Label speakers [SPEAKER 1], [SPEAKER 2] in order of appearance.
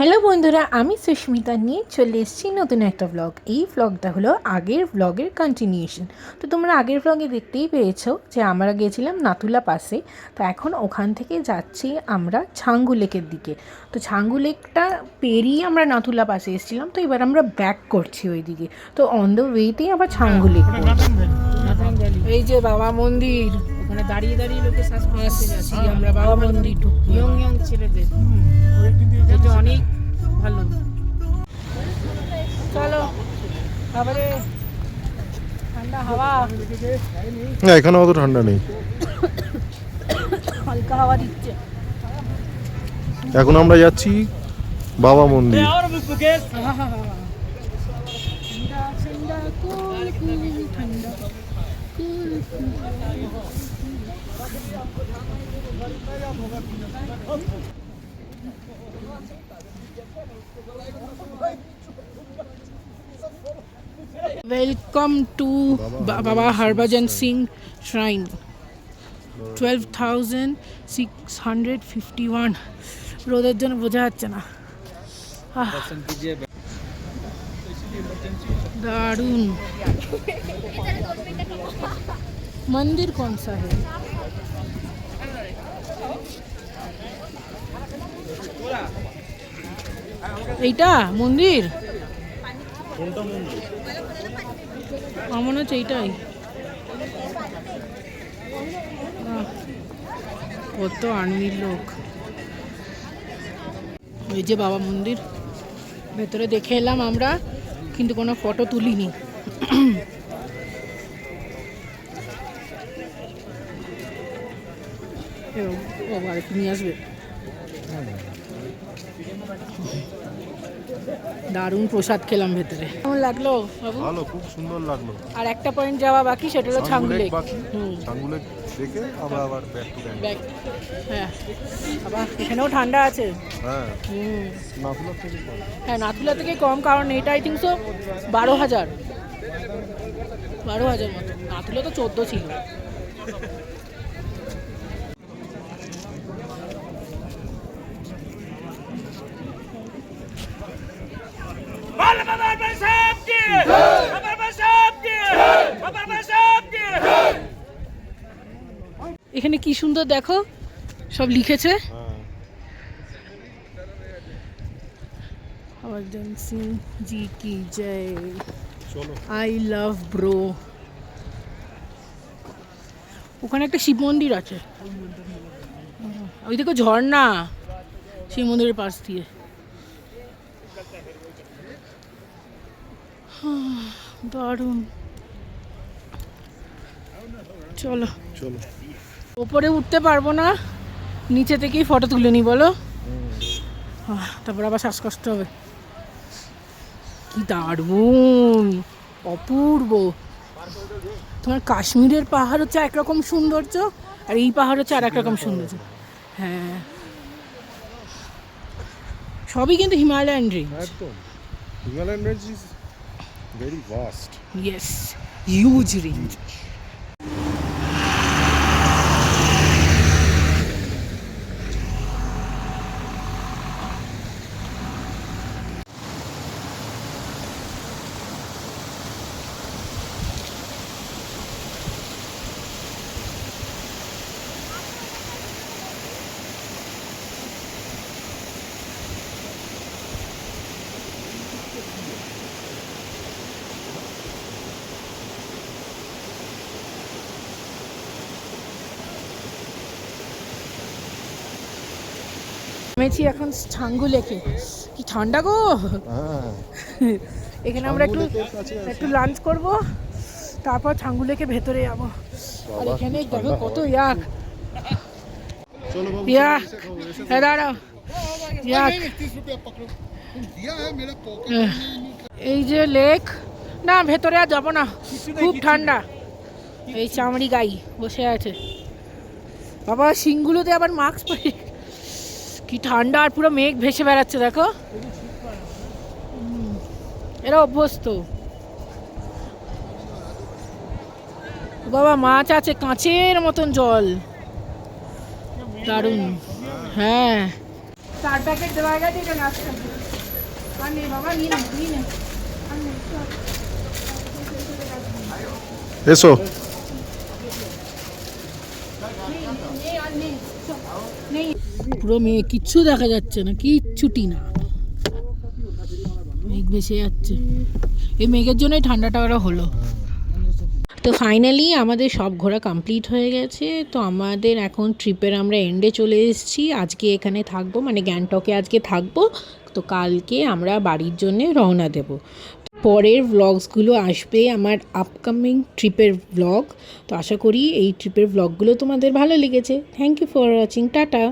[SPEAKER 1] Hello বন্ধুরা, আমি সুস্মিতা নিয়ে চলে এসেছি নতুন একটা ব্লগ। এই ব্লগটা হলো আগের ব্লগের কন্টিনিউশন। তো তোমরা আগের ব্লগে দেখতেই পেয়েছো যে আমরা গিয়েছিলাম নাথুলা পাসে। তো এখন ওখান থেকে যাচ্ছি আমরা ছাঙ্গু লেকের দিকে। তো ছাঙ্গু লেকটা পেরিয়ে আমরা নাথুলা পাসে এসেছিলাম, তো এবার আমরা ব্যাক করছি ওই দিকে। তো অন দ্য ওয়েতেই আবার ছাঙ্গু লেক। এই যে বাবা মন্দির,
[SPEAKER 2] ওখানে দাঁড়িয়ে দাঁড়িয়ে লোকে শ্বাস করতে যাচ্ছি
[SPEAKER 1] আমরা বাবা মন্দির ঢুকবো।
[SPEAKER 2] ইয়ং ইয়ং ছেলেদের এটা অনেক ভালো।
[SPEAKER 1] চলো তারপরে ঠান্ডা হাওয়া,
[SPEAKER 3] না এখানে অত ঠান্ডা নেই,
[SPEAKER 1] হালকা হাওয়া দিচ্ছে।
[SPEAKER 3] এখন আমরা যাচ্ছি বাবা মন্দির।
[SPEAKER 2] ওয়েলকাম টু বাবা হরভজন সিং শ্রাইন। 12,651। রোদের জন্য বোঝা যাচ্ছে না। দারুণ। মন্দির কোন সা है? এইটা মন্দির, আমার মনে হচ্ছে এইটাই। কত আর্মির লোক। ওই যে বাবা মন্দির, ভেতরে দেখে এলাম আমরা, কিন্তু কোনো ফটো তুলিনি। ও বাড়ি তুমি আসবে। দারুণ প্রসাদ খেলাম ভেতরে। কেমন লাগলো বাবু?
[SPEAKER 3] ভালো, খুব সুন্দর লাগলো।
[SPEAKER 2] আর একটা পয়েন্ট যাওয়া বাকি, সেটা হলো ছাঙ্গু লেক।
[SPEAKER 3] ছাঙ্গু লেক দেখে আমরা আবার ব্যাক টু
[SPEAKER 2] ব্যাক। হ্যাঁ, আবার এখানেও ঠান্ডা আছে।
[SPEAKER 3] হ্যাঁ, নাথুলা থেকে কম।
[SPEAKER 2] হ্যাঁ, নাথুলা থেকে কম, কারণ এটা আই থিঙ্ক সো 12,000 মতো। নাথুলা তো 14 ছিল। এখানে কি সুন্দর দেখো, সব লিখেছে। হরভজন সিং জি কি জয়।
[SPEAKER 3] চলো,
[SPEAKER 2] আই লাভ ব্রো। ওখানে একটা শিব মন্দির আছে, ওই দেখো ঝর্ণা শিব মন্দিরের পাশ দিয়ে। দারুণ। চলো
[SPEAKER 3] চলো।
[SPEAKER 2] ওপরে উঠতে পারবো না, নিচে থেকেই ফটো তুলে নি বলো। তারপর আবার শ্বাসকষ্ট হবে। কি দারুণ, অপূর্ব। তোমার কাশ্মীরের পাহাড় হচ্ছে একরকম সৌন্দর্য, আর এই পাহাড় হচ্ছে আর একরকম সৌন্দর্য। হ্যাঁ, সবই কিন্তু হিমালয়ান রেঞ্জ।
[SPEAKER 3] একদম, Himalayan range is very vast.
[SPEAKER 2] Yes, huge range. নেমেছি এখন ছাঙ্গু লেকে। কি ঠান্ডা গো। এখানে আমরা একটু লাঞ্চ করব, তারপর ছাঙ্গু লেকে ভেতরে যাবো। আর এখানে দেখো কত ইয়াক। ইয়াক, হ্যাঁ দাঁড়াও। ইয়াক, এই যে লেক। না, ভেতরে আর যাবো না, খুব ঠান্ডা। এই চামড়ি গাই বসে আছে বাবা, শিংগুলোতে আবার মাস্ক পরে। কি ঠান্ডা, আর পুরো মেঘ ভেসে বেড়াচ্ছে দেখো। এরা অভ্যস্ত। বাবা মাছ আছে, কাঁচের মতন জল, দারুণ। হ্যাঁ, 4 প্যাকেট দেওয়া গেছে, এটা লাস্ট প্যাকেট। আর নেই বাবা, নিয়ে নে, নিয়ে নে। আর নেই, চল।
[SPEAKER 3] এসো।
[SPEAKER 2] নেই, আর নেই, চল। নেই। পুরো মেয়ে কিচ্ছু দেখা যাচ্ছে না, কিচ্ছুটি না, মেঘ ভেসে যাচ্ছে। এই মেঘের জন্যই ঠান্ডাটা ওরা হলো।
[SPEAKER 1] তো ফাইনালি আমাদের সব ঘোরা কমপ্লিট হয়ে গেছে। তো আমাদের এখন ট্রিপের আমরা এন্ডে চলে এসেছি। আজকে এখানে থাকবো, মানে গ্যাংটকে আজকে থাকবো। তো কালকে আমরা বাড়ির জন্যে রওনা দেব। পরের ভ্লগসগুলো আসবে আমার আপকামিং ট্রিপের ভ্লগ। তো আশা করি এই ট্রিপের ভ্লগগুলো তোমাদের ভালো লেগেছে। Thank you for watching, tata.